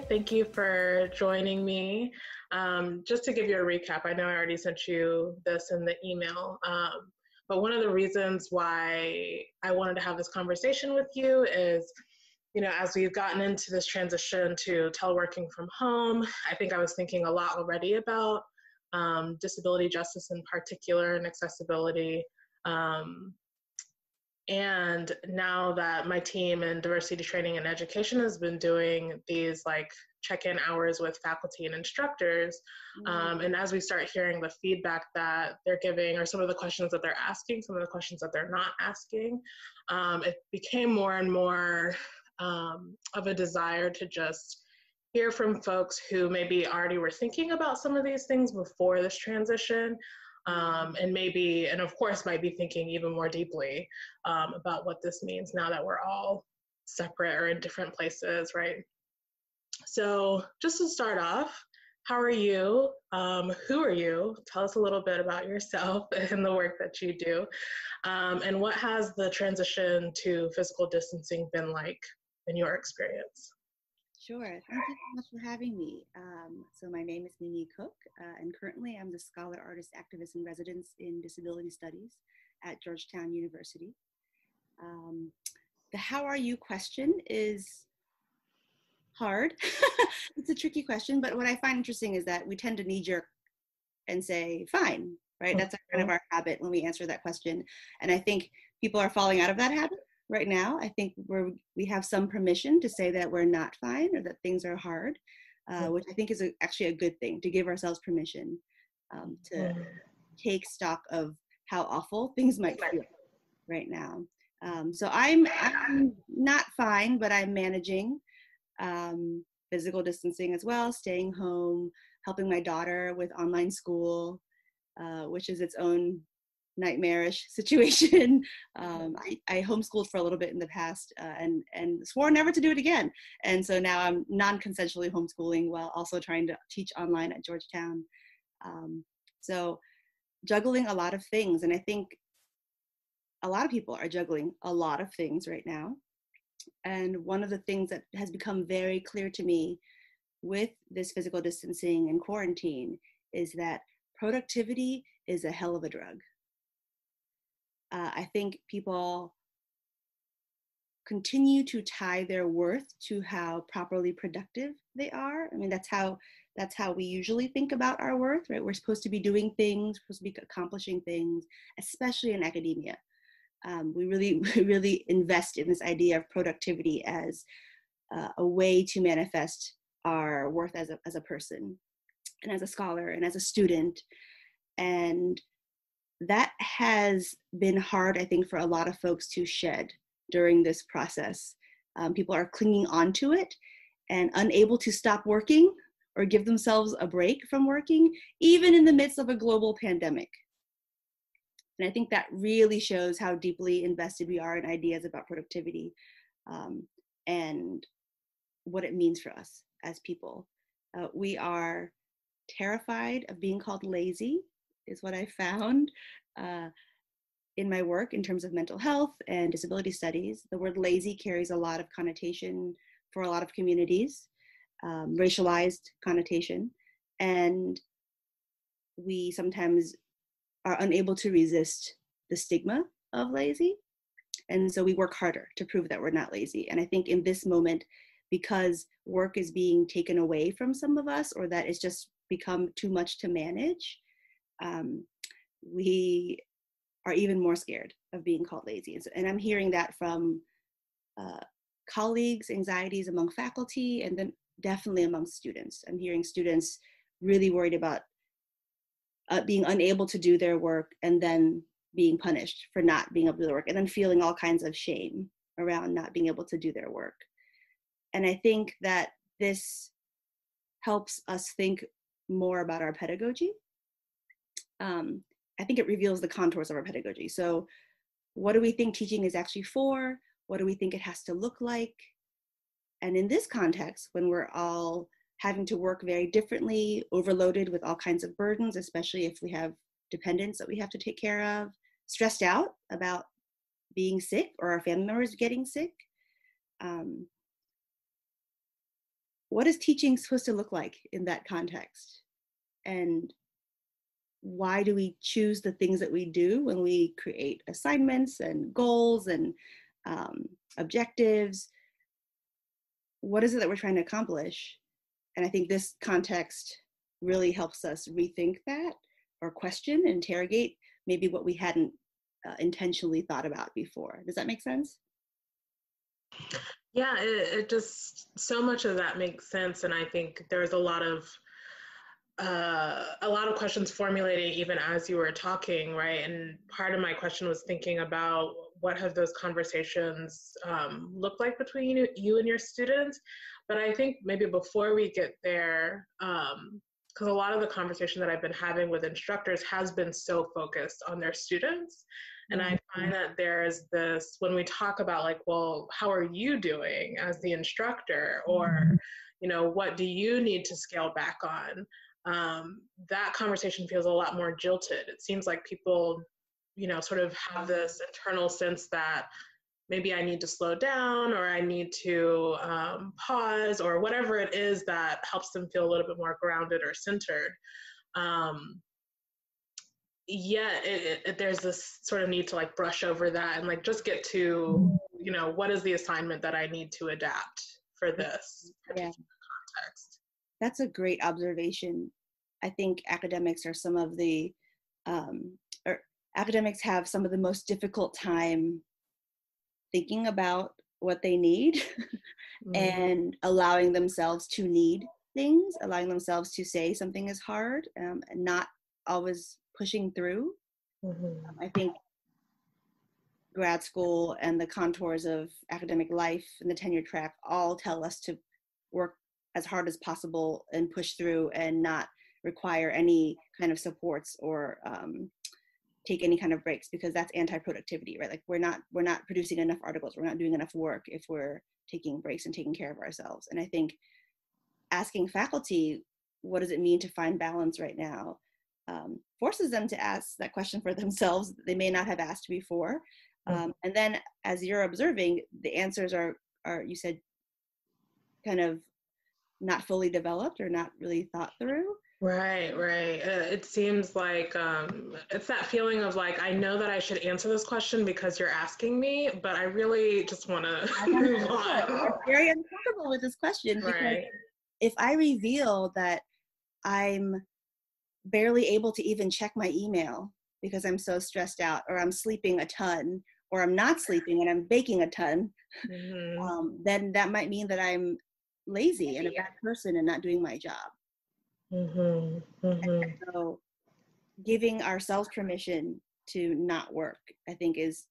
Thank you for joining me. Just to give you a recap, I know I already sent you this in the email, but one of the reasons why I wanted to have this conversation with you is, as we've gotten into this transition to teleworking from home, I think I was thinking a lot already about disability justice in particular and accessibility. And now that my team in diversity training and education has been doing these check-in hours with faculty and instructors, and as we start hearing the feedback that they're giving or some of the questions that they're asking, some of the questions that they're not asking, it became more and more of a desire to just hear from folks who maybe already were thinking about some of these things before this transition, and of course might be thinking even more deeply about what this means now that we're all separate or in different places, right? So just to start off, how are you? Who are you? Tell us a little bit about yourself and the work that you do. And what has the transition to physical distancing been like in your experience? Sure. Thank you so much for having me. So my name is Mimi Cook, and currently I'm the Scholar, Artist, Activist, and Residence in Disability Studies at Georgetown University. The how are you question is hard. It's a tricky question, but what I find interesting is that we tend to knee-jerk and say, fine, right? That's kind of our habit when we answer that question. And I think people are falling out of that habit right now. I think we have some permission to say that we're not fine or that things are hard, which I think is actually a good thing, to give ourselves permission to take stock of how awful things might feel right now. So I'm not fine, but I'm managing physical distancing as well, staying home, helping my daughter with online school, which is its own nightmarish situation. I homeschooled for a little bit in the past and swore never to do it again. And so now I'm non-consensually homeschooling while also trying to teach online at Georgetown. So juggling a lot of things. And I think a lot of people are juggling a lot of things right now. And one of the things that has become very clear to me with this physical distancing and quarantine is that productivity is a hell of a drug. I think people continue to tie their worth to how properly productive they are. I mean, that's how we usually think about our worth, right? We're supposed to be doing things, we're supposed to be accomplishing things, especially in academia. We really invest in this idea of productivity as a way to manifest our worth as a person and as a scholar and as a student. And that has been hard, I think, for a lot of folks to shed during this process. People are clinging onto it and unable to stop working or give themselves a break from working, even in the midst of a global pandemic. And I think that really shows how deeply invested we are in ideas about productivity and what it means for us as people. We are terrified of being called lazy, is what I found in my work in terms of mental health and disability studies. The word lazy carries a lot of connotation for a lot of communities, racialized connotation, and we sometimes are unable to resist the stigma of lazy. And so we work harder to prove that we're not lazy. And I think in this moment, because work is being taken away from some of us, or that it's just become too much to manage, we are even more scared of being called lazy. And I'm hearing that from colleagues, anxieties among faculty, and then definitely among students. I'm hearing students really worried about being unable to do their work and then being punished for not being able to do their work, and then feeling all kinds of shame around not being able to do their work. And I think that this helps us think more about our pedagogy. I think it reveals the contours of our pedagogy. So what do we think teaching is actually for? What do we think it has to look like? And in this context, when we're all having to work very differently, overloaded with all kinds of burdens, especially if we have dependents that we have to take care of, stressed out about being sick or our family members getting sick, what is teaching supposed to look like in that context? And why do we choose the things that we do when we create assignments and goals and objectives? What is it that we're trying to accomplish? And I think this context really helps us rethink that, or question, interrogate maybe what we hadn't intentionally thought about before. Does that make sense? Yeah, it just, so much of that makes sense. And I think there's a lot of questions formulating even as you were talking, right? And part of my question was thinking about what have those conversations looked like between you and your students. But I think maybe before we get there, because a lot of the conversation that I've been having with instructors has been so focused on their students. And I find that there's this, when we talk about like, well, how are you doing as the instructor? Or, you know, what do you need to scale back on? That conversation feels a lot more jilted. It seems like people, you know, sort of have this internal sense that maybe I need to slow down, or I need to pause, or whatever it is that helps them feel a little bit more grounded or centered. There's this sort of need to like brush over that and like just get to, you know, what is the assignment that I need to adapt for this particular context. That's a great observation. I think academics are some of the, or academics have some of the most difficult time thinking about what they need and allowing themselves to need things, allowing themselves to say something is hard, and not always pushing through. I think grad school and the contours of academic life and the tenure track all tell us to work as hard as possible and push through and not require any kind of supports or take any kind of breaks, because that's anti-productivity, right? Like we're not producing enough articles, we're not doing enough work if we're taking breaks and taking care of ourselves. And I think asking faculty, what does it mean to find balance right now, forces them to ask that question for themselves that they may not have asked before. And then as you're observing, the answers are, you said, kind of not fully developed or not really thought through. Right. It seems like it's that feeling of like, I know that I should answer this question because you're asking me, but I really just want to move on. I'm very uncomfortable with this question, because if I reveal that I'm barely able to even check my email because I'm so stressed out, or I'm sleeping a ton, or I'm not sleeping and I'm baking a ton, then that might mean that I'm lazy and a bad person and not doing my job. So giving ourselves permission to not work, I think, is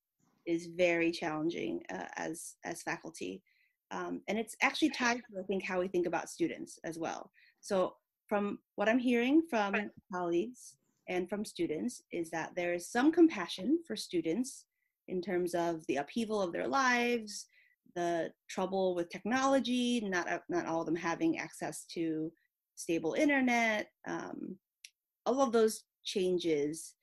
very challenging as faculty, and it's actually tied to, I think, how we think about students as well. So from what I'm hearing from colleagues and from students is that there is some compassion for students in terms of the upheaval of their lives, the trouble with technology, not all of them having access to stable internet, all of those changes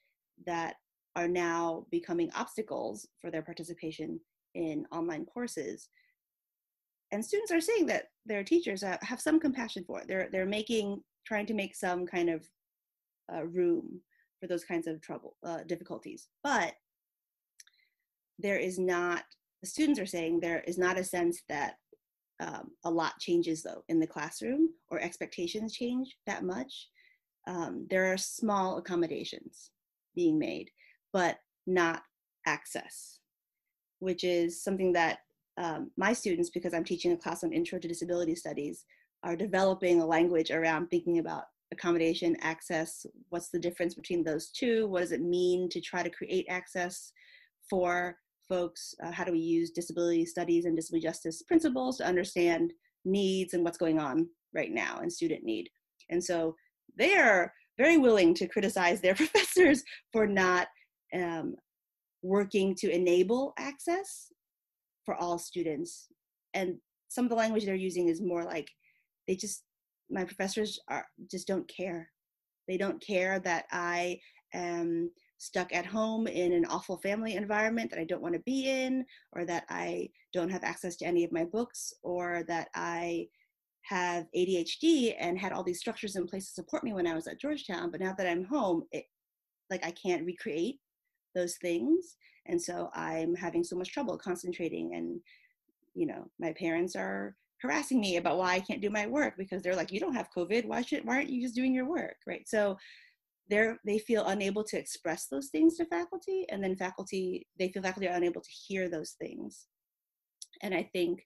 that are now becoming obstacles for their participation in online courses. And students are saying that their teachers have some compassion for it. They're trying to make some kind of room for those kinds of difficulties. But there is not, the students are saying there is not a sense that a lot changes though in the classroom, or expectations change that much. There are small accommodations being made, but not access, which is something that my students, because I'm teaching a class on Intro to Disability Studies, are developing a language around thinking about accommodation, access, what's the difference between those two, what does it mean to try to create access for folks, how do we use disability studies and disability justice principles to understand needs and what's going on right now and student need. And so they are very willing to criticize their professors for not working to enable access for all students. And some of the language they're using is more like, my professors just don't care. They don't care that I am stuck at home in an awful family environment that I don't want to be in, or that I don't have access to any of my books, or that I have ADHD and had all these structures in place to support me when I was at Georgetown. But now that I'm home, I can't recreate those things. And so I'm having so much trouble concentrating. And, my parents are harassing me about why I can't do my work, because they're like, you don't have COVID. Why aren't you just doing your work? Right. So they feel unable to express those things to faculty. And then they feel faculty are unable to hear those things. And I think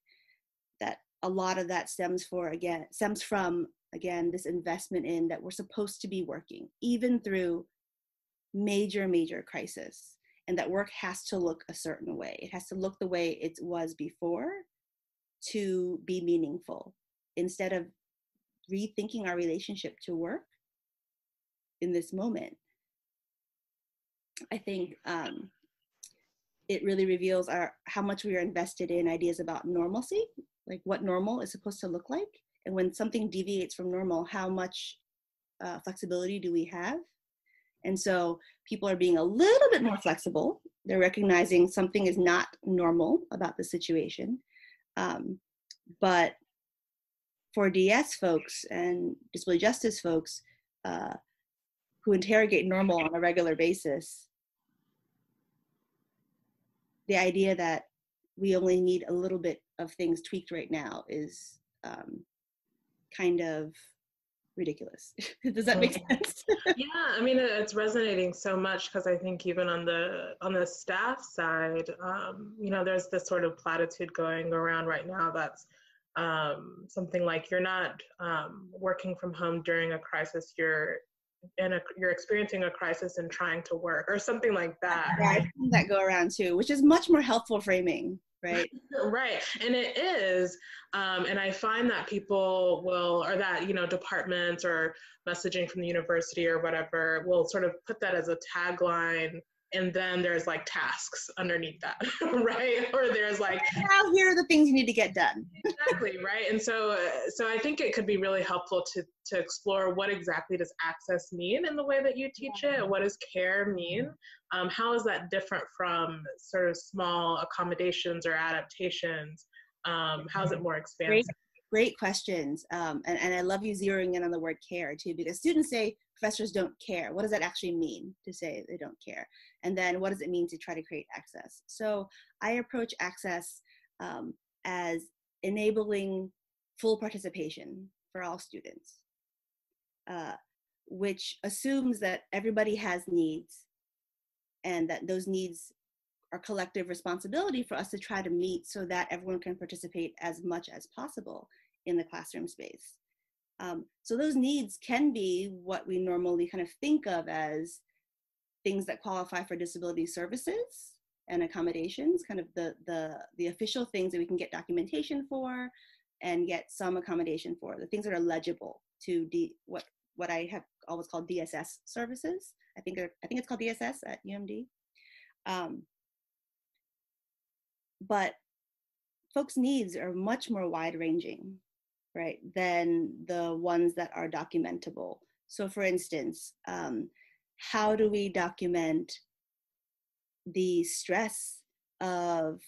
that a lot of that stems from this investment in that we're supposed to be working even through major crisis, and that work has to look a certain way. It has to look the way it was before to be meaningful, instead of rethinking our relationship to work in this moment. I think it really reveals how much we are invested in ideas about normalcy, like what normal is supposed to look like. And when something deviates from normal, how much flexibility do we have? And so people are being a little bit more flexible. They're recognizing something is not normal about the situation. But for DS folks and disability justice folks who interrogate normal on a regular basis, the idea that we only need a little bit of things tweaked right now is kind of ridiculous. Does that make sense? Yeah, I mean, it's resonating so much, because I think even on the staff side, there's this sort of platitude going around right now that's something like, you're not working from home during a crisis, you're experiencing a crisis and trying to work, or something like that. Yeah, I've seen that go around too, which is much more helpful framing, right? Right, and it is, and I find that people will, or that, departments or messaging from the university or whatever will sort of put that as a tagline, and then there's like tasks underneath that, right? Or there's like, now here are the things you need to get done. Exactly, right? And so I think it could be really helpful to explore, what exactly does access mean in the way that you teach it? What does care mean? How is that different from sort of small accommodations or adaptations? How is it more expansive? Great questions. And I love you zeroing in on the word care too, because students say professors don't care. What does that actually mean to say they don't care? And then what does it mean to try to create access? So I approach access as enabling full participation for all students, which assumes that everybody has needs, and that those needs are collective responsibility for us to try to meet, so that everyone can participate as much as possible in the classroom space. So those needs can be what we normally kind of think of as things that qualify for disability services and accommodations, kind of the official things that we can get documentation for and get some accommodation for, the things that are legible to what I have always called DSS services. I think it's called DSS at UMD. But folks' needs are much more wide-ranging, right, than the ones that are documentable. So for instance, how do we document the stress of,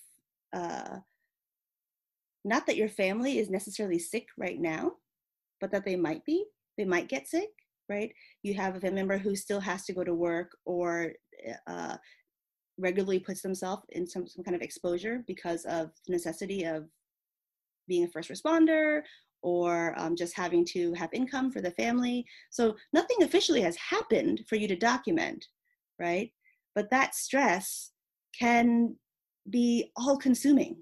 not that your family is necessarily sick right now, but that they might get sick, right? You have a family member who still has to go to work, or regularly puts themselves in some kind of exposure because of the necessity of being a first responder, or just having to have income for the family. So nothing officially has happened for you to document, right? But that stress can be all consuming.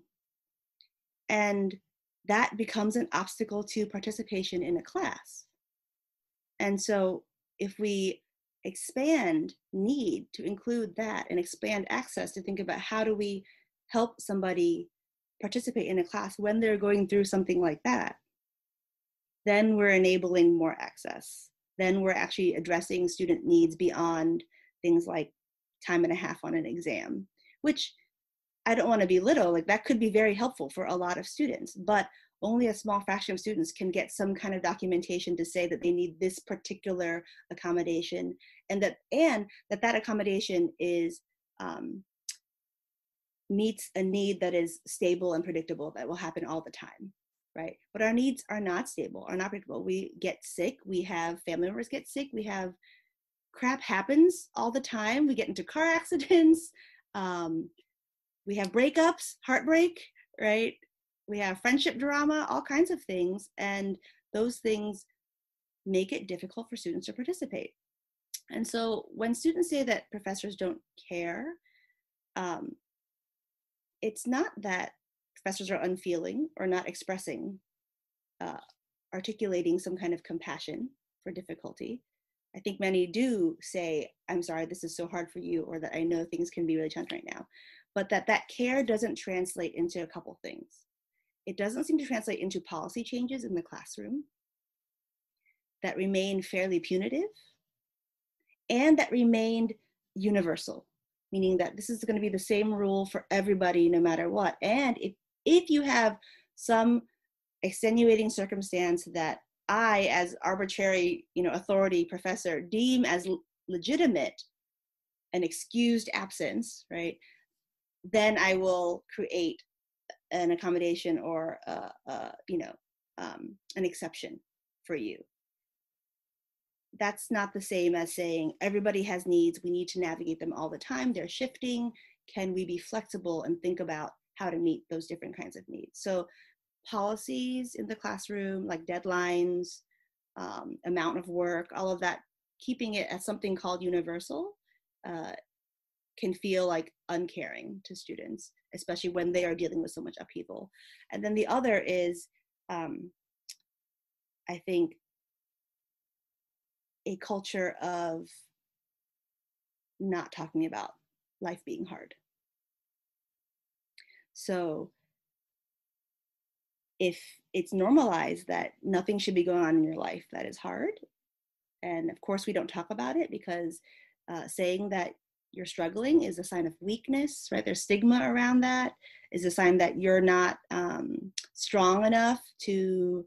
And that becomes an obstacle to participation in a class. And so if we expand need to include that, and expand access to think about how do we help somebody participate in a class when they're going through something like that, then we're enabling more access. Then we're actually addressing student needs beyond things like time and a half on an exam, which I don't want to belittle, like that could be very helpful for a lot of students, but only a small fraction of students can get some kind of documentation to say that they need this particular accommodation, and that accommodation is meets a need that is stable and predictable, that will happen all the time, right? But our needs are not stable, are not predictable. We get sick, we have family members get sick, we have crap happens all the time. We get into car accidents, we have breakups, heartbreak, right? We have friendship drama, all kinds of things. And those things make it difficult for students to participate. And so when students say that professors don't care, it's not that professors are unfeeling or not expressing, articulating some kind of compassion for difficulty. I think many do say, I'm sorry, this is so hard for you, or that I know things can be really challenging right now. But that care doesn't translate into a couple things. It doesn't seem to translate into policy changes in the classroom that remain fairly punitive and that remained universal, meaning that this is going to be the same rule for everybody no matter what. And if you have some extenuating circumstance that I, as arbitrary, authority professor, deem as legitimate an excused absence, right? Then I will create an accommodation or an exception for you. That's not the same as saying everybody has needs. We need to navigate them all the time. They're shifting. Can we be flexible and think about how to meet those different kinds of needs? So policies in the classroom, like deadlines, amount of work, all of that, keeping it as something called universal can feel like uncaring to students, especially when they are dealing with so much upheaval. And then the other is, I think, a culture of not talking about life being hard. So if it's normalized that nothing should be going on in your life that is hard, and of course we don't talk about it because saying that you're struggling is a sign of weakness, right? There's stigma around that, is a sign that you're not strong enough to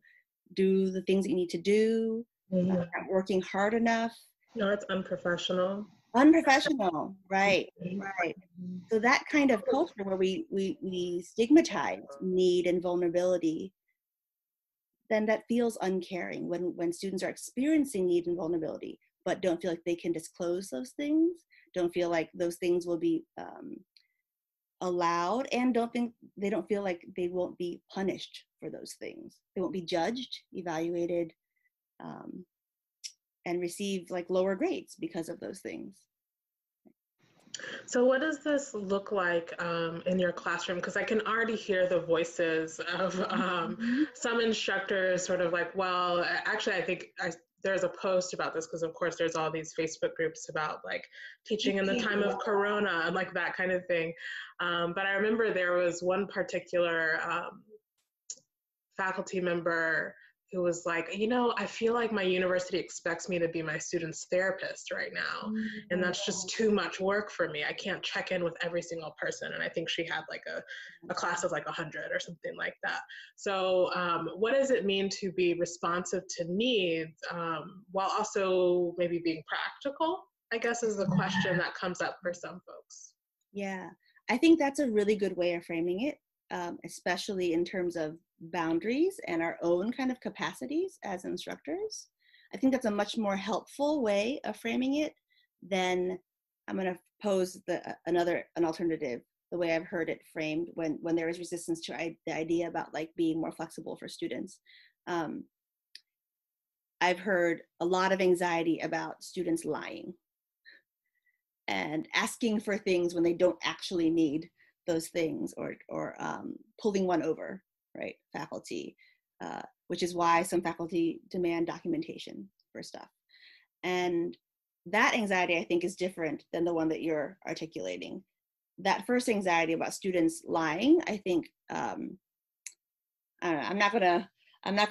do the things that you need to do, not working hard enough. No, it's unprofessional. Unprofessional, right, right. So that kind of culture where we stigmatize need and vulnerability, then that feels uncaring when students are experiencing need and vulnerability, but don't feel like they can disclose those things, don't feel like those things will be allowed, and they don't feel like they won't be punished for those things. They won't be judged, evaluated, and receive like lower grades because of those things. So what does this look like in your classroom? Because I can already hear the voices of some instructors sort of like, well, actually, I think there's a post about this because, of course, there's all these Facebook groups about like teaching in the time of Corona and like that kind of thing. But I remember there was one particular faculty member who was like, I feel like my university expects me to be my student's therapist right now. And that's just too much work for me. I can't check in with every single person. And I think she had like a class of like 100 or something like that. So what does it mean to be responsive to needs while also maybe being practical, I guess, is the question that comes up for some folks. Yeah, I think that's a really good way of framing it. Especially in terms of boundaries and our own kind of capacities as instructors. I think that's a much more helpful way of framing it than, I'm going to pose an alternative, the way I've heard it framed when there is resistance to the idea about like being more flexible for students. I've heard a lot of anxiety about students lying and asking for things when they don't actually need those things, or pulling one over, right, faculty, which is why some faculty demand documentation for stuff. And that anxiety, I think, is different than the one that you're articulating. That first anxiety about students lying, I think, I don't know, I'm not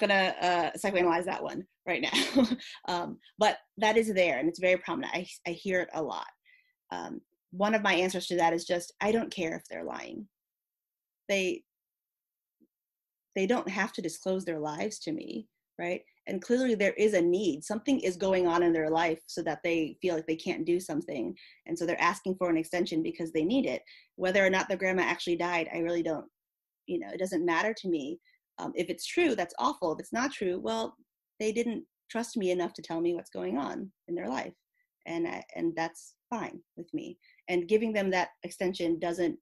gonna psychoanalyze that one right now, but that is there and it's very prominent. I hear it a lot. One of my answers to that is just, I don't care if they're lying. They don't have to disclose their lives to me, right? And clearly there is a need. Something is going on in their life so that they feel like they can't do something. And so they're asking for an extension because they need it. Whether or not their grandma actually died, I really don't, it doesn't matter to me. If it's true, that's awful. If it's not true, well, they didn't trust me enough to tell me what's going on in their life. And that's fine with me. And giving them that extension doesn't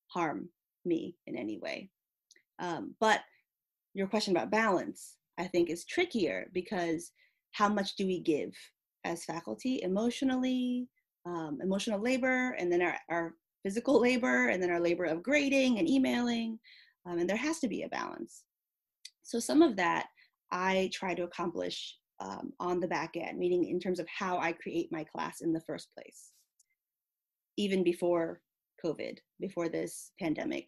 harm me in any way. But your question about balance, I think, is trickier, because how much do we give as faculty emotionally, emotional labor, and then our physical labor, and then our labor of grading and emailing, and there has to be a balance. So some of that I try to accomplish on the back end, meaning in terms of how I create my class in the first place, even before COVID, before this pandemic.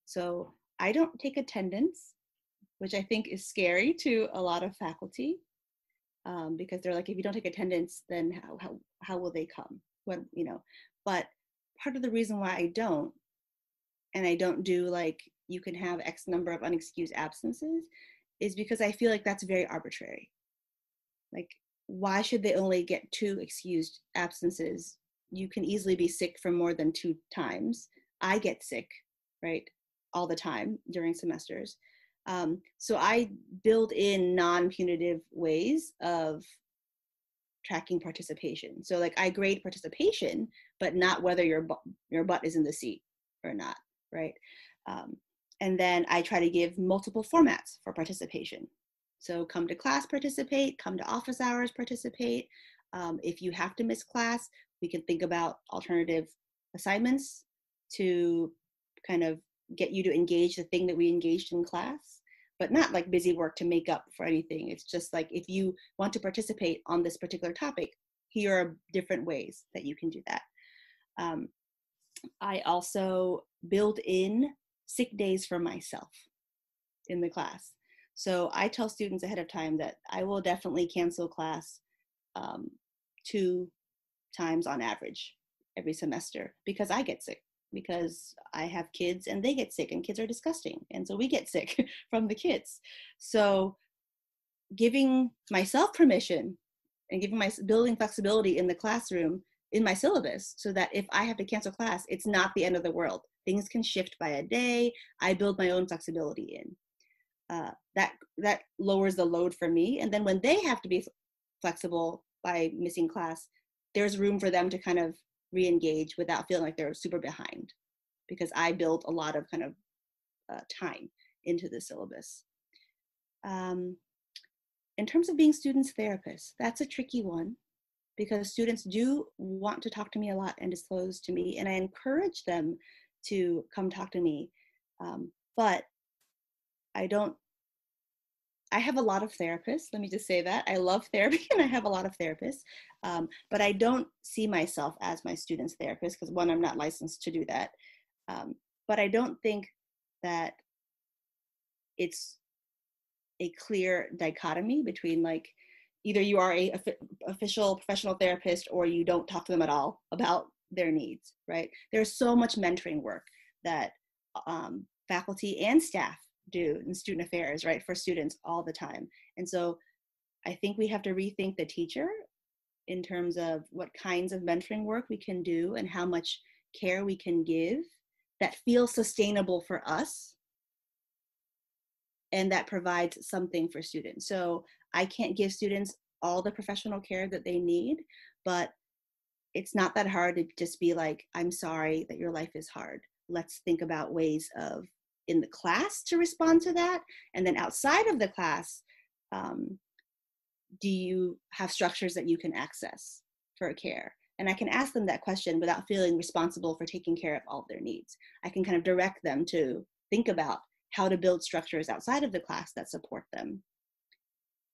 So I don't take attendance, which I think is scary to a lot of faculty, because they're like, if you don't take attendance, then how will they come? When, but part of the reason why I don't, and I don't do like, you can have X number of unexcused absences, is because I feel like that's very arbitrary. Like, why should they only get 2 excused absences? You can easily be sick for more than 2 times. I get sick, right, all the time during semesters. So I build in non-punitive ways of tracking participation. So like, I grade participation, but not whether your butt is in the seat or not, right? And then I try to give multiple formats for participation. So come to class, participate, come to office hours, participate. If you have to miss class, we can think about alternative assignments to kind of get you to engage the thing that we engaged in class, but not like busy work to make up for anything. It's just like, if you want to participate on this particular topic, here are different ways that you can do that. I also build in sick days for myself in the class. So I tell students ahead of time that I will definitely cancel class 2 times on average every semester, because I get sick, because I have kids and they get sick, and kids are disgusting. And so we get sick from the kids. So giving myself permission and building flexibility in the classroom, in my syllabus, so that if I have to cancel class, it's not the end of the world. Things can shift by a day. I build my own flexibility in. That lowers the load for me. And then when they have to be flexible by missing class, there's room for them to kind of re-engage without feeling like they're super behind, because I build a lot of kind of time into the syllabus. In terms of being students' therapists, that's a tricky one, because students do want to talk to me a lot and disclose to me, and I encourage them to come talk to me. But I have a lot of therapists, let me just say that. I love therapy and I have a lot of therapists, but I don't see myself as my student's therapist, because one, I'm not licensed to do that. But I don't think that it's a clear dichotomy between like, either you are a official professional therapist or you don't talk to them at all about their needs, right? There's so much mentoring work that faculty and staff do in student affairs, right, for students all the time. And so I think we have to rethink the teacher in terms of what kinds of mentoring work we can do and how much care we can give that feels sustainable for us and that provides something for students. So I can't give students all the professional care that they need, but it's not that hard to just be like, I'm sorry that your life is hard. Let's think about ways of in the class to respond to that. And then outside of the class, do you have structures that you can access for care? And I can ask them that question without feeling responsible for taking care of all of their needs. I can kind of direct them to think about how to build structures outside of the class that support them.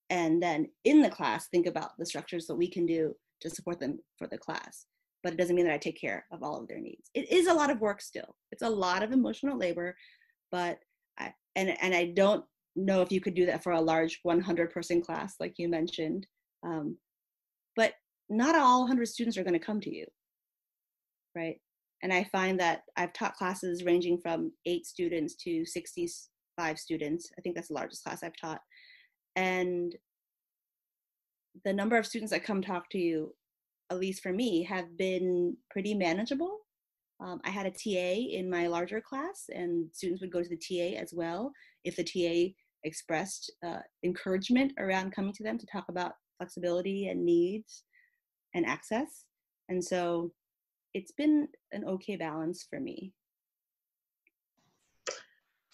And then in the class, think about the structures that we can do to support them for the class. But it doesn't mean that I take care of all of their needs. It is a lot of work still. It's a lot of emotional labor, but I don't know if you could do that for a large 100-person class like you mentioned. But not all 100 students are going to come to you, right? And I find that I've taught classes ranging from 8 students to 65 students. I think that's the largest class I've taught. And the number of students that come talk to you, at least for me, have been pretty manageable. I had a TA in my larger class, and students would go to the TA as well if the TA expressed encouragement around coming to them to talk about flexibility and needs and access. And so it's been an okay balance for me.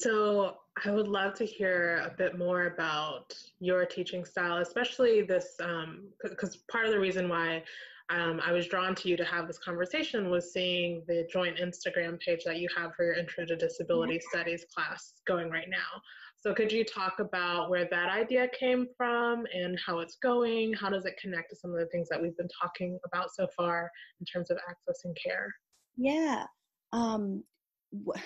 So I would love to hear a bit more about your teaching style, especially this, because part of the reason why I was drawn to you to have this conversation was seeing the joint Instagram page that you have for your Intro to Disability Studies class going right now. So could you talk about where that idea came from and how it's going? How does it connect to some of the things that we've been talking about so far in terms of access and care? Yeah.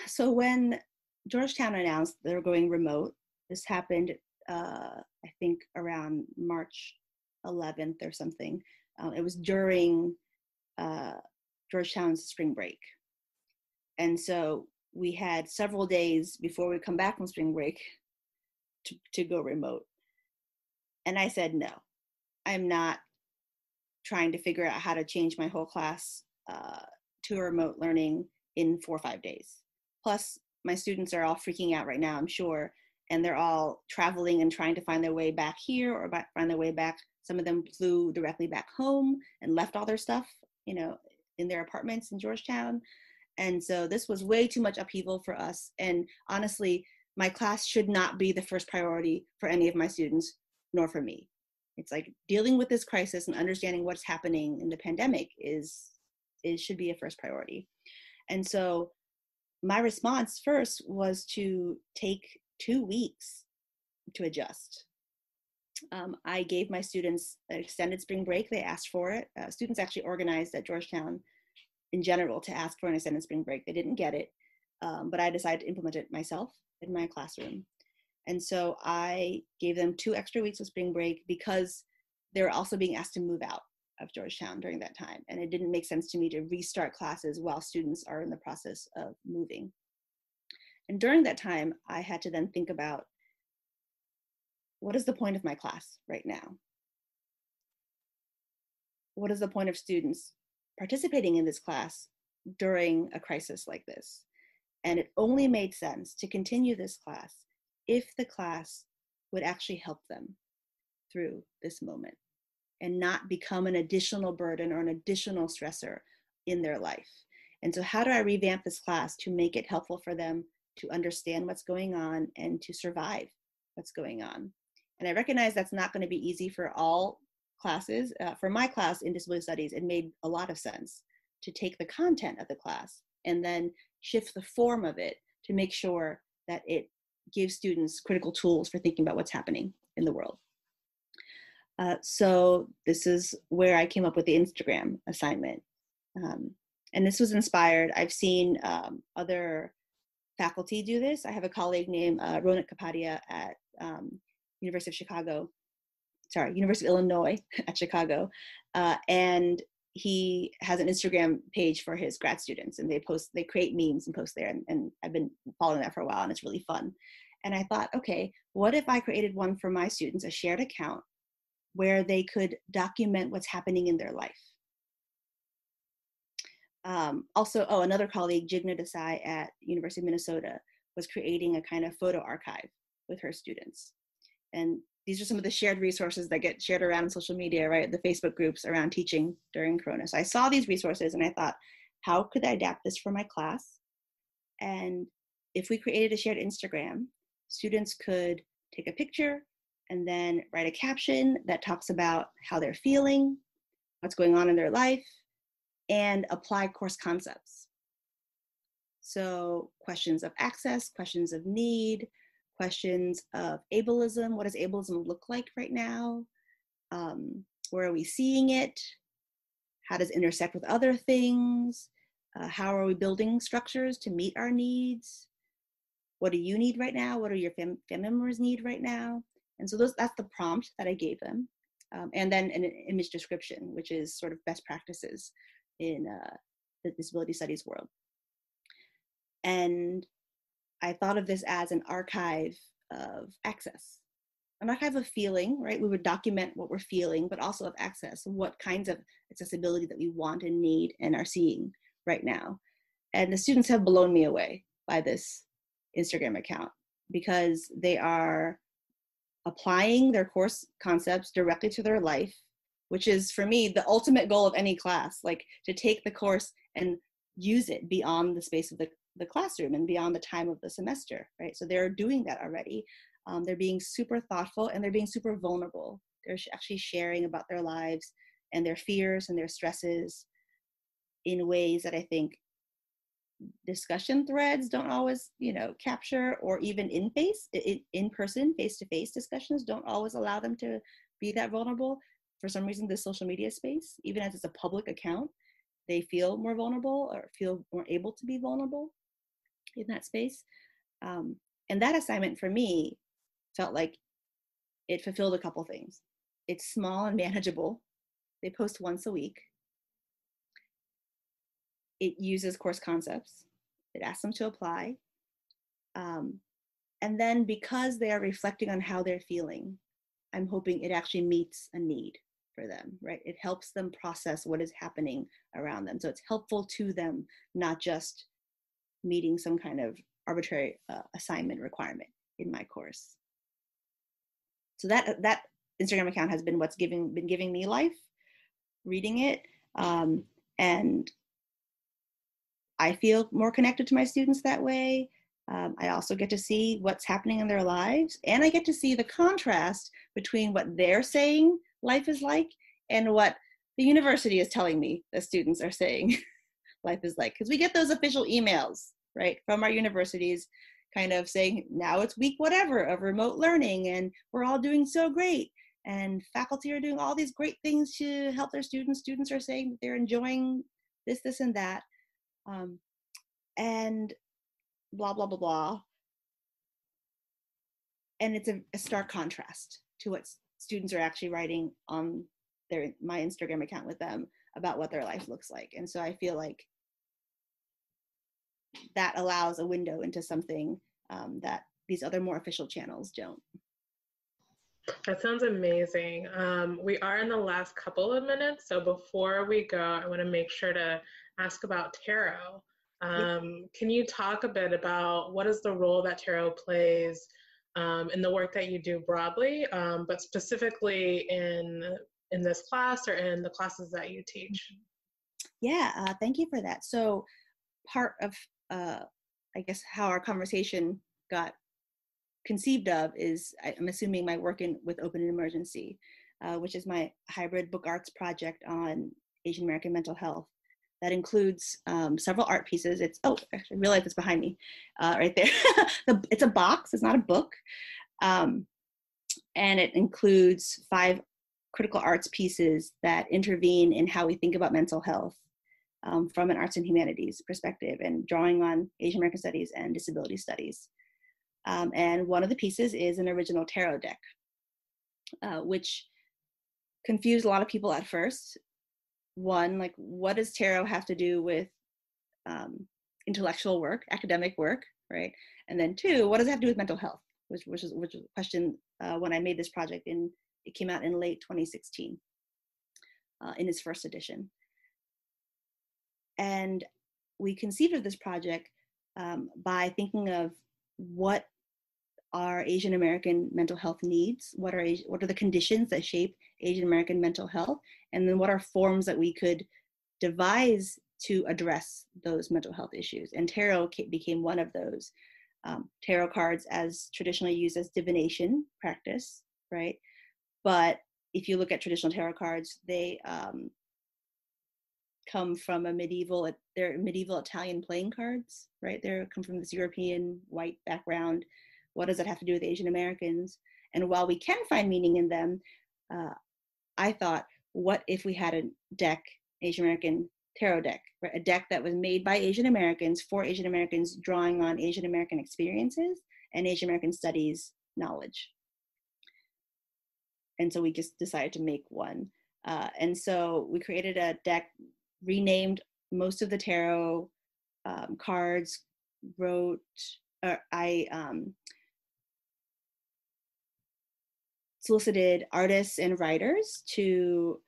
So when Georgetown announced they were going remote, this happened, I think, around March 11th or something. It was during Georgetown's spring break. And so we had several days before we come back from spring break to go remote. And I said, no, I'm not trying to figure out how to change my whole class to remote learning in 4 or 5 days. Plus, my students are all freaking out right now, I'm sure, and they're all traveling and trying to find their way back here or find their way back. Some of them flew directly back home and left all their stuff, in their apartments in Georgetown. And so this was way too much upheaval for us. And honestly, my class should not be the first priority for any of my students, nor for me. It's like dealing with this crisis and understanding what's happening in the pandemic should be a first priority. And so my response first was to take 2 weeks to adjust. I gave my students an extended spring break. They asked for it. Students actually organized at Georgetown in general to ask for an extended spring break. They didn't get it, but I decided to implement it myself in my classroom. And so I gave them 2 extra weeks of spring break because they're also being asked to move out of Georgetown during that time. And it didn't make sense to me to restart classes while students are in the process of moving. And during that time, I had to then think about, what is the point of my class right now? What is the point of students participating in this class during a crisis like this? And it only made sense to continue this class if the class would actually help them through this moment and not become an additional burden or an additional stressor in their life. And so how do I revamp this class to make it helpful for them to understand what's going on and to survive what's going on? And I recognize that's not going to be easy for all classes. For my class in disability studies, it made a lot of sense to take the content of the class and then shift the form of it to make sure that it gives students critical tools for thinking about what's happening in the world. So this is where I came up with the Instagram assignment. And this was inspired. I've seen other faculty do this. I have a colleague named Ronak Kapadia at University of Illinois at Chicago. And he has an Instagram page for his grad students, and they create memes and post there. And I've been following that for a while, and it's really fun. And I thought, okay, what if I created one for my students, a shared account, where they could document what's happening in their life? Also, another colleague, Jigna Desai at University of Minnesota, was creating a kind of photo archive with her students. And these are some of the shared resources that get shared around on social media, right? The Facebook groups around teaching during Corona. So I saw these resources and I thought, how could I adapt this for my class? And if we created a shared Instagram, students could take a picture and then write a caption that talks about how they're feeling, what's going on in their life, and apply course concepts. So questions of access, questions of need, questions of ableism. What does ableism look like right now? Where are we seeing it? How does it intersect with other things? How are we building structures to meet our needs? What do you need right now? What do your family members need right now? And so that's the prompt that I gave them. And then an image description, which is sort of best practices in the disability studies world. And I thought of this as an archive of access, an archive of feeling, right? We would document what we're feeling, but also of access, what kinds of accessibility that we want and need and are seeing right now. And the students have blown me away by this Instagram account because they are applying their course concepts directly to their life, which is for me the ultimate goal of any class, like to take the course and use it beyond the space of the classroom and beyond the time of the semester, right? So they're doing that already. They're being super thoughtful and they're being super vulnerable. They're actually sharing about their lives and their fears and their stresses in ways that I think discussion threads don't always, capture, or even in-person, face-to-face discussions don't always allow them to be that vulnerable. For some reason, the social media space, even as it's a public account, they feel more vulnerable or feel more able to be vulnerable in that space. And that assignment for me felt like it fulfilled a couple things. It's small and manageable. They post once a week. It uses course concepts. It asks them to apply. And then because they are reflecting on how they're feeling, I'm hoping it actually meets a need for them, right? It helps them process what is happening around them. So it's helpful to them, not just meeting some kind of arbitrary assignment requirement in my course. So that Instagram account has been what's been giving me life, reading it. And I feel more connected to my students that way. I also get to see what's happening in their lives, and I get to see the contrast between what they're saying life is like and what the university is telling me the students are saying life is like. Because we get those official emails, right, from our universities kind of saying, now it's week whatever of remote learning, and we're all doing so great. And faculty are doing all these great things to help their students. Students are saying that they're enjoying this, and that. And blah, blah, blah, blah. And it's a stark contrast to what students are actually writing on my Instagram account with them about what their life looks like. And so I feel like that allows a window into something that these other more official channels don't. That sounds amazing. We are in the last couple of minutes, so before we go, I want to make sure to ask about tarot. Can you talk a bit about what is the role that tarot plays in the work that you do broadly, but specifically in this class or in the classes that you teach? Yeah, thank you for that. So part of, I guess, how our conversation got conceived of is, I'm assuming, my work with Open and Emergency, which is my hybrid book arts project on Asian American mental health. That includes several art pieces. Actually, I realize it's behind me, right there. It's a box, it's not a book. And it includes 5 critical arts pieces that intervene in how we think about mental health from an arts and humanities perspective, and drawing on Asian American studies and disability studies. And one of the pieces is an original tarot deck, which confused a lot of people at first. One, like, what does tarot have to do with intellectual work, academic work, right? And then 2, what does it have to do with mental health? Which is a question when I made this project. It came out in late 2016 in its first edition. And we conceived of this project by thinking of what are Asian American mental health needs, what are the conditions that shape Asian American mental health, and then what are forms that we could devise to address those mental health issues. And tarot became one of those. Tarot cards, as traditionally used as divination practice, right? But if you look at traditional tarot cards, they come from they're medieval Italian playing cards, right? They come from this European white background. What does that have to do with Asian Americans? And while we can find meaning in them, I thought, what if we had a deck, Asian American tarot deck, right? A deck that was made by Asian Americans for Asian Americans, drawing on Asian American experiences and Asian American studies knowledge. And so we just decided to make one. And so we created a deck, renamed most of the tarot cards, I solicited artists and writers to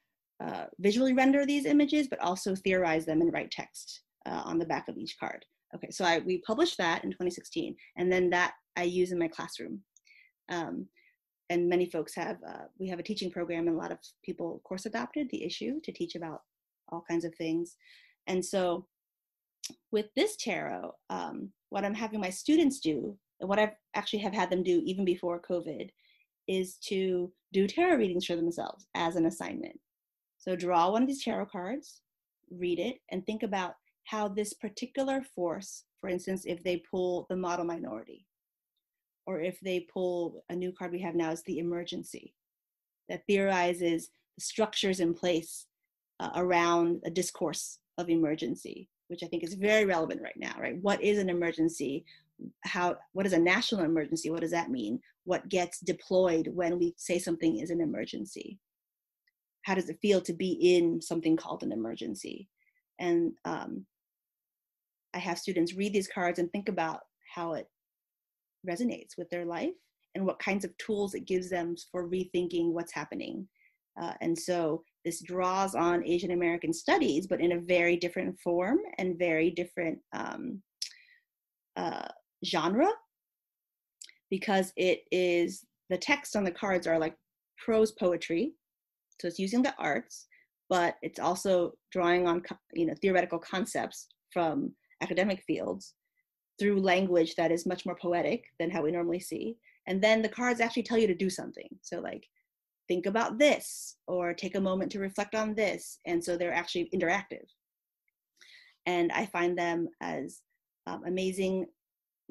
visually render these images, but also theorize them and write text on the back of each card. Okay, so we published that in 2016, and then that I use in my classroom. And many folks have, we have a teaching program, and a lot of people course adopted the issue to teach about all kinds of things. And so with this tarot, what I'm having my students do, and what I've actually have had them do even before COVID, is to do tarot readings for themselves as an assignment. So draw one of these tarot cards, read it, and think about how this particular force, for instance, if they pull the model minority, or if they pull a new card we have now is the emergency, that theorizes the structures in place around a discourse of emergency, which I think is very relevant right now, right? What is an emergency? What is a national emergency? What does that mean? What gets deployed when we say something is an emergency? How does it feel to be in something called an emergency? And I have students read these cards and think about how it resonates with their life and what kinds of tools it gives them for rethinking what's happening. And so this draws on Asian American studies, but in a very different form and very different genre, because it is, the text on the cards are like prose poetry. So it's using the arts, but it's also drawing on, theoretical concepts from academic fields through language that is much more poetic than how we normally see. And then the cards actually tell you to do something. So like, think about this, or take a moment to reflect on this. And so they're actually interactive. And I find them as amazing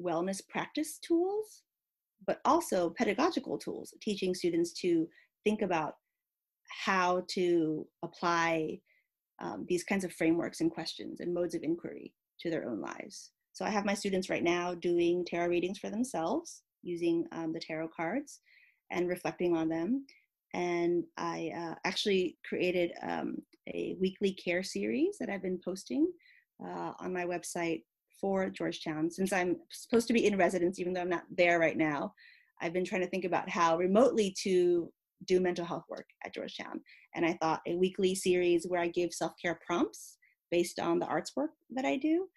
wellness practice tools, but also pedagogical tools, teaching students to think about how to apply these kinds of frameworks and questions and modes of inquiry to their own lives. So I have my students right now doing tarot readings for themselves using the tarot cards and reflecting on them. And I actually created a weekly care series that I've been posting on my website for Georgetown. Since I'm supposed to be in residence, even though I'm not there right now, I've been trying to think about how remotely to do mental health work at Georgetown. And I thought a weekly series where I give self-care prompts based on the arts work that I do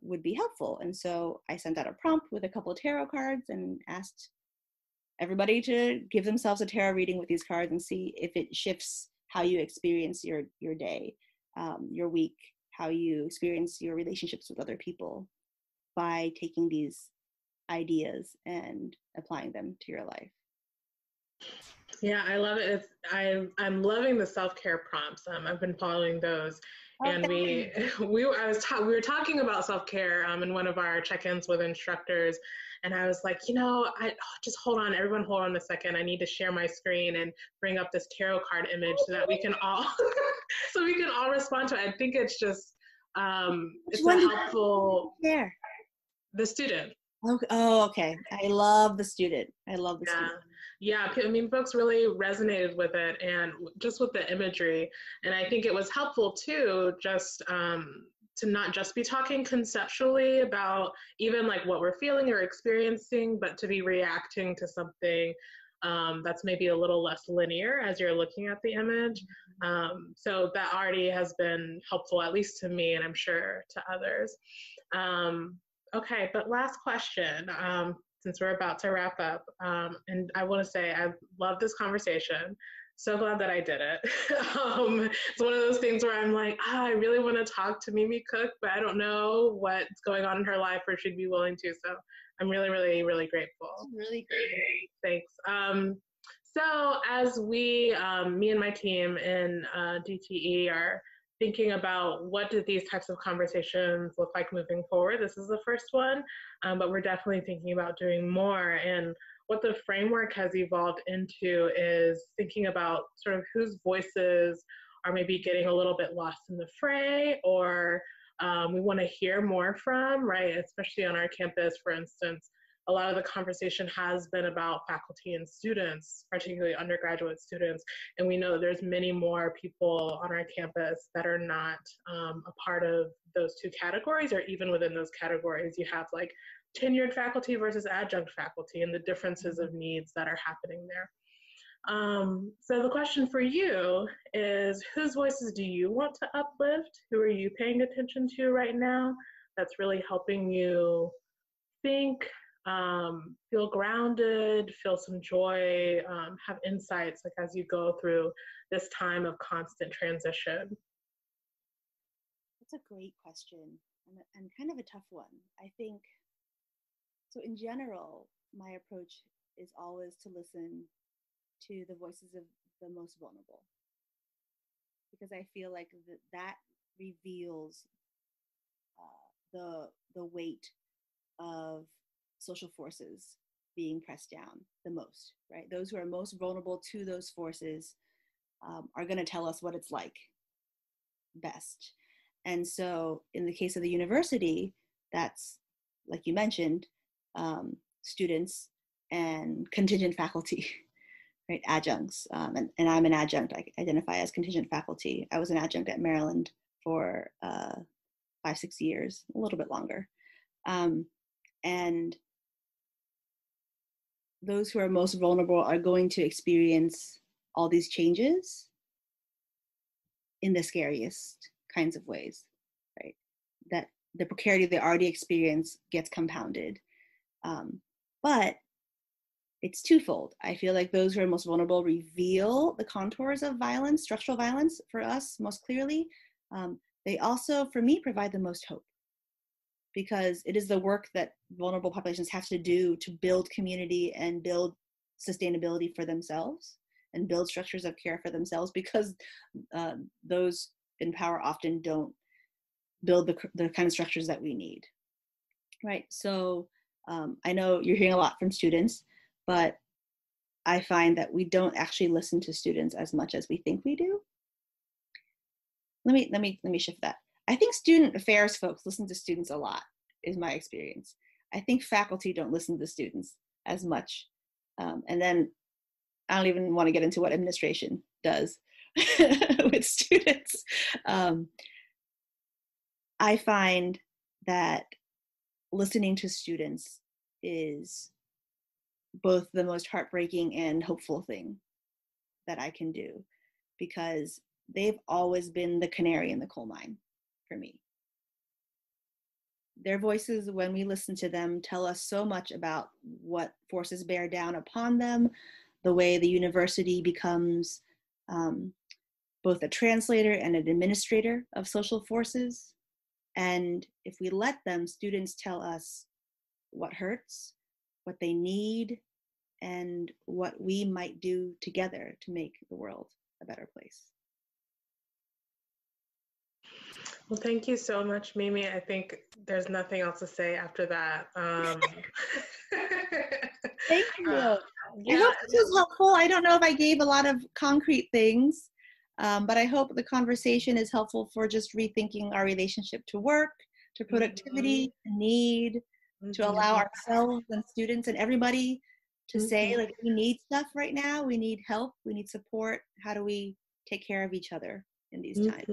would be helpful. And so I sent out a prompt with a couple of tarot cards and asked everybody to give themselves a tarot reading with these cards and see if it shifts how you experience your day, your week, how you experience your relationships with other people by taking these ideas and applying them to your life. Yeah, I love it. I'm loving the self-care prompts. I've been following those, and we were talking about self-care in one of our check-ins with instructors, and I was like, just hold on, everyone, hold on a second. I need to share my screen and bring up this tarot card image so that we can all respond to it. I think it's just it's a helpful. Yeah. The student. Oh, okay. I love the student. Student. Yeah, I mean, folks really resonated with it, and just with the imagery. And I think it was helpful too, just to not just be talking conceptually about even like what we're feeling or experiencing, but to be reacting to something that's maybe a little less linear as you're looking at the image. So that already has been helpful, at least to me, and I'm sure to others. Okay, but last question, since we're about to wrap up. And I want to say I love this conversation. So glad that I did it. It's one of those things where I'm like, I really want to talk to Mimi Cook, but I don't know what's going on in her life or she'd be willing to. So I'm really, really, really grateful. Really great. Thanks. So as we, me and my team in DTE are thinking about what do these types of conversations look like moving forward. This is the first one, but we're definitely thinking about doing more. And what the framework has evolved into is thinking about sort of whose voices are maybe getting a little bit lost in the fray, or we want to hear more from, right? Especially on our campus, for instance. A lot of the conversation has been about faculty and students, particularly undergraduate students, and we know that there's many more people on our campus that are not a part of those two categories, or even within those categories, you have like tenured faculty versus adjunct faculty and the differences of needs that are happening there. So the question for you is, whose voices do you want to uplift? Who are you paying attention to right now that's really helping you think, feel grounded, feel some joy, have insights like as you go through this time of constant transition? That's a great question, and kind of a tough one. I think, so in general, my approach is always to listen to the voices of the most vulnerable, because I feel like that reveals the weight of social forces being pressed down the most, right? Those who are most vulnerable to those forces are going to tell us what it's like best. And so in the case of the university, that's, like you mentioned, students and contingent faculty, right? Adjuncts. And I'm an adjunct. I identify as contingent faculty. I was an adjunct at Maryland for 5-6 years, a little bit longer. And those who are most vulnerable are going to experience all these changes in the scariest kinds of ways, right? That the precarity they already experience gets compounded. But it's twofold. I feel like those who are most vulnerable reveal the contours of violence, structural violence for us most clearly. They also, for me, provide the most hope, because it is the work that vulnerable populations have to do to build community and build sustainability for themselves and build structures of care for themselves, because those in power often don't build the kind of structures that we need, right? So I know you're hearing a lot from students, but I find that we don't actually listen to students as much as we think we do. Let me shift that. I think student affairs folks listen to students a lot, is my experience. I think faculty don't listen to students as much. And then I don't even want to get into what administration does with students. I find that listening to students is both the most heartbreaking and hopeful thing that I can do, because they've always been the canary in the coal mine for me. Their voices, when we listen to them, tell us so much about what forces bear down upon them, the way the university becomes both a translator and an administrator of social forces. And if we let them, students tell us what hurts, what they need, and what we might do together to make the world a better place. Well, thank you so much, Mimi. I think there's nothing else to say after that. Thank you. Yeah. I hope this was helpful. I don't know if I gave a lot of concrete things, but I hope the conversation is helpful for just rethinking our relationship to work, to productivity, to need, to allow ourselves and students and everybody to say, like, we need stuff right now, we need help, we need support. How do we take care of each other in these times?